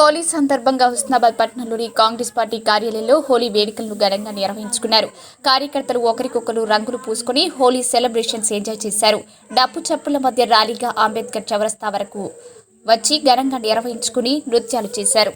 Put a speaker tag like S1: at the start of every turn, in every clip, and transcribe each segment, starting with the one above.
S1: హోలీ సందర్భంగా హుస్నాబాద్ పట్టణంలోని కాంగ్రెస్ పార్టీ కార్యాలయంలో హోలీ వేడుకలను ఘనంగా నిర్వహించుకున్నారు. కార్యకర్తలు ఒకరికొకరు రంగులు పూసుకుని హోలీ సెలబ్రేషన్స్ ఎంజాయ్ చేశారు. డప్పు చప్పుల మధ్య ర్యాలీగా అంబేద్కర్ చౌరస్తా వరకు వచ్చి ఘనంగా నిర్వహించుకుని నృత్యాలు చేశారు.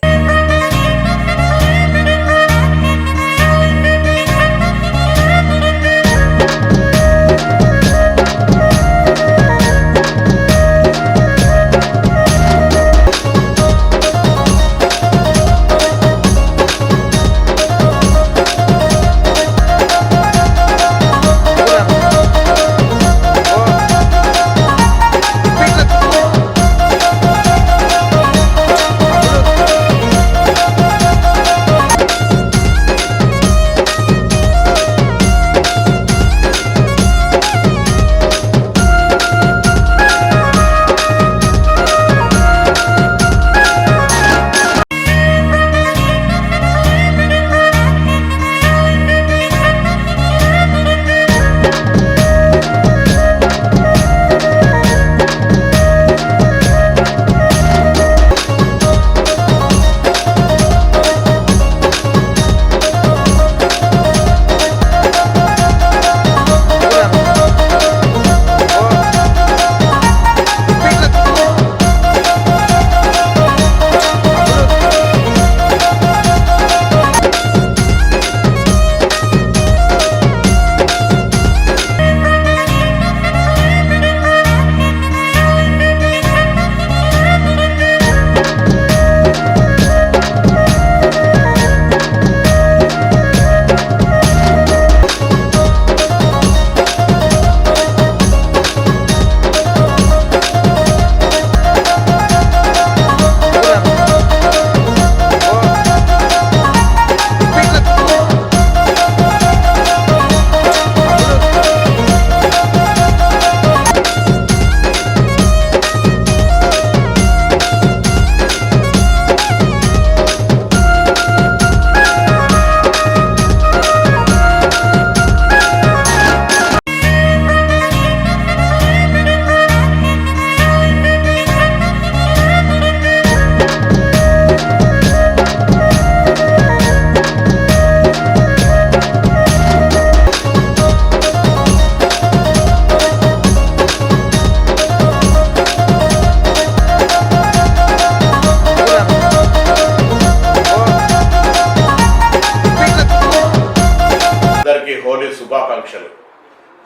S2: హోలీ శుభాకాంక్షలు.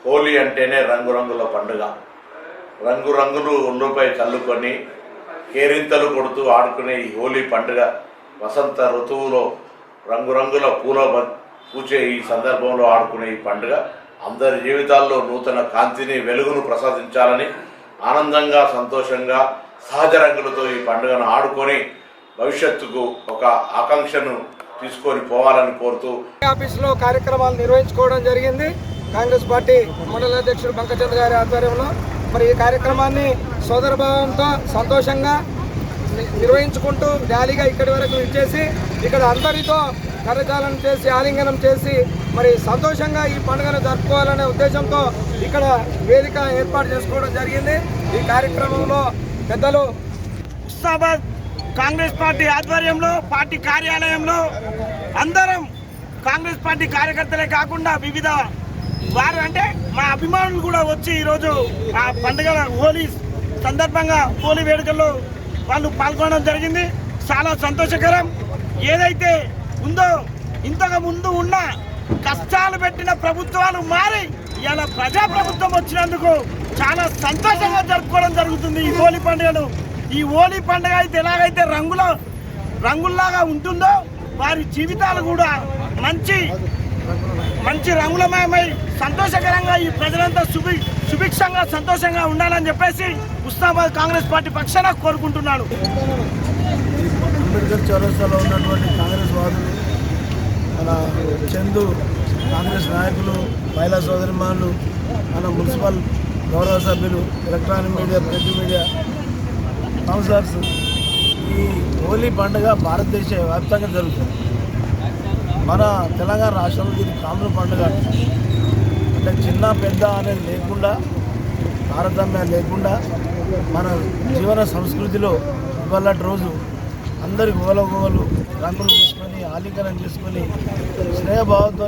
S2: హోలీ అంటేనే రంగురంగుల పండుగ. రంగురంగులు ఒళ్ళుపై చల్లుకొని కేరింతలు కొడుతూ ఆడుకునే ఈ హోలీ పండుగ వసంత ఋతువులో రంగురంగుల పూల పూచే ఈ సందర్భంలో ఆడుకునే ఈ పండుగ అందరి జీవితాల్లో నూతన కాంతిని వెలుగును ప్రసాదించాలని ఆనందంగా సంతోషంగా సహజ రంగులతో ఈ పండుగను ఆడుకొని భవిష్యత్తుకు ఒక ఆకాంక్షను తీసుకొని పోవాలని కోరుతూ
S3: ఆఫీసులో కార్యక్రమాలు నిర్వహించుకోవడం జరిగింది. కాంగ్రెస్ పార్టీ మండల అధ్యక్షుడు బంకచంద్ర గారి ఆధ్వర్యంలో మరి ఈ కార్యక్రమాన్ని సోదరభావంతో సంతోషంగా నిర్వహించుకుంటూ ర్యాలీగా ఇక్కడి వరకు ఇచ్చేసి ఇక్కడ అందరితో కరచాలనం చేసి ఆలింగనం చేసి మరి సంతోషంగా ఈ పండుగను జరుపుకోవాలనే ఉద్దేశంతో ఇక్కడ వేదిక ఏర్పాటు చేసుకోవడం జరిగింది. ఈ కార్యక్రమంలో పెద్దలు
S4: హుస్నాబాద్ కాంగ్రెస్ పార్టీ ఆధ్వర్యంలో పార్టీ కార్యాలయంలో అందరం కాంగ్రెస్ పార్టీ కార్యకర్తలే కాకుండా వివిధ వారు అంటే మా అభిమానులు కూడా వచ్చి ఈరోజు ఆ పండుగ హోలీ సందర్భంగా హోలీ వేడుకల్లో వాళ్ళు పాల్గొనడం జరిగింది. చాలా సంతోషకరం. ఏదైతే ఉందో ఇంతకు ముందు ఉన్న కష్టాలు పెట్టిన ప్రభుత్వాలు మారి ఇలా ప్రజాప్రభుత్వం వచ్చినందుకు చాలా సంతోషంగా జరుపుకోవడం జరుగుతుంది ఈ హోలీ పండుగను. ఈ హోలీ పండుగ అయితే ఎలాగైతే రంగుల్లాగా ఉంటుందో వారి జీవితాలు కూడా మంచి రంగులమయమై సంతోషకరంగా ఈ ప్రజలంతా సుభిక్షంగా సంతోషంగా ఉండాలని చెప్పేసి హుస్నాబాద్ కాంగ్రెస్ పార్టీ పక్షాన కోరుకుంటున్నాను.
S5: అంబేద్కర్ చౌరస్తాలో ఉన్నటువంటి కాంగ్రెస్ వాదులు మన చందు కాంగ్రెస్ నాయకులు మహిళా సోదరిమణులు మన మున్సిపల్ గౌరవ సభ్యులు electronic media print media councillors ఈ హోలీ పండుగ భారతదేశ వ్యాప్తంగా జరుగుతుంది. మన తెలంగాణ రాష్ట్రంలో ఇది కామన్ పండుగ. అంటే చిన్న పెద్ద అనేది లేకుండా తారతమ్యాలు లేకుండా మన జీవన సంస్కృతిలో ఇవాళ రోజు అందరి గోలు రంగులు పూసుకొని ఆలింగనం చేసుకొని స్నేహభావంతో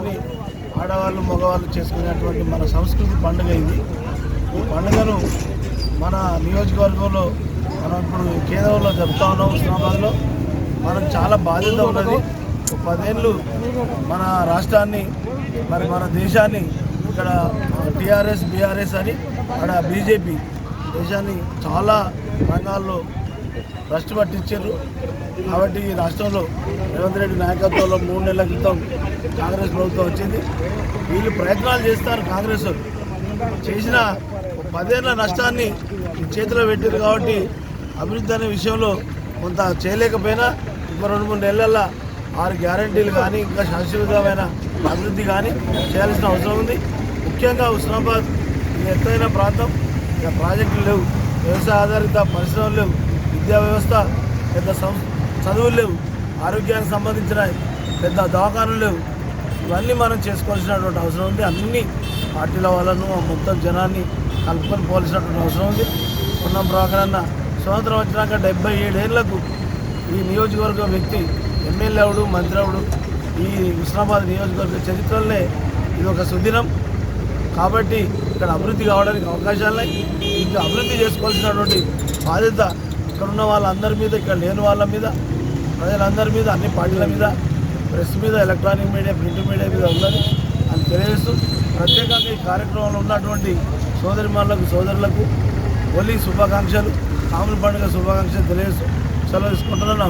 S5: ఆడవాళ్ళు మగవాళ్ళు చేసుకునేటువంటి మన సంస్కృతి పండుగ ఇది. ఈ పండుగను మన నియోజకవర్గంలో మనం ఇప్పుడు కేంద్రంలో జరుపుతా ఉన్నాం. హుస్నాబాద్లో మనకు చాలా బాధ్యత ఉన్నది. 10 ఏళ్ళు మన రాష్ట్రాన్ని మన దేశాన్ని ఇక్కడ టీఆర్ఎస్ బీఆర్ఎస్ అని అక్కడ బీజేపీ దేశాన్ని చాలా రంగాల్లో భ్రష్టు పట్టించారు. కాబట్టి ఈ రాష్ట్రంలో రేవంత్ రెడ్డి నాయకత్వంలో 3 నెలల క్రితం కాంగ్రెస్ ప్రభుత్వం వచ్చింది. వీళ్ళు ప్రయత్నాలు చేస్తారు. కాంగ్రెస్ చేసిన 10 ఏళ్ళ నష్టాన్ని చేతిలో పెట్టారు. కాబట్టి అభివృద్ధి అనే విషయంలో కొంత చేయలేకపోయినా ఇంకా 2-3 నెలల 6 గ్యారంటీలు కానీ ఇంకా శాశ్వతమైన అభివృద్ధి కానీ చేయాల్సిన అవసరం ఉంది. ముఖ్యంగా హుస్నాబాద్ ఎత్తైన ప్రాంతం, ఇక ప్రాజెక్టులు లేవు, వ్యవసాయ ఆధారిత పరిశ్రమలు లేవు, విద్యా వ్యవస్థ పెద్ద చదువులు లేవు, ఆరోగ్యానికి సంబంధించిన పెద్ద దవాఖానాలు లేవు. ఇవన్నీ మనం చేసుకోవాల్సినటువంటి అవసరం ఉంది. అన్ని పార్టీల వాళ్ళను మొత్తం జనాన్ని కలుపుకొని పోవాల్సినటువంటి అవసరం ఉంది. పొన్నం ప్రభాకర్ అన్న స్వతంత్రం వచ్చినాక 77 ఏళ్లకు ఈ నియోజకవర్గ వ్యక్తి ఎమ్మెల్యే అవుడు, మంత్రి అవుడు. ఈ హుస్నాబాద్ నియోజకవర్గ చరిత్రలోనే ఇది ఒక సుదినం. కాబట్టి ఇక్కడ అభివృద్ధి కావడానికి అవకాశాలున్నాయి. ఇంకా అభివృద్ధి చేసుకోవాల్సినటువంటి బాధ్యత ఇక్కడ ఉన్న వాళ్ళందరి మీద, ఇక్కడ లేని వాళ్ళ మీద, ప్రజలందరి మీద, అన్ని పార్టీల మీద, ప్రెస్ మీద, ఎలక్ట్రానిక్ మీడియా, ప్రింట్ మీడియా మీద ఉన్నది అని తెలియజేస్తూ ప్రత్యేకంగా ఈ కార్యక్రమంలో ఉన్నటువంటి సోదరులకు హోలీ శుభాకాంక్షలు, కాముల పండుగ శుభాకాంక్షలు తెలియజేస్తూ సెలవు తీసుకుంటున్నాను.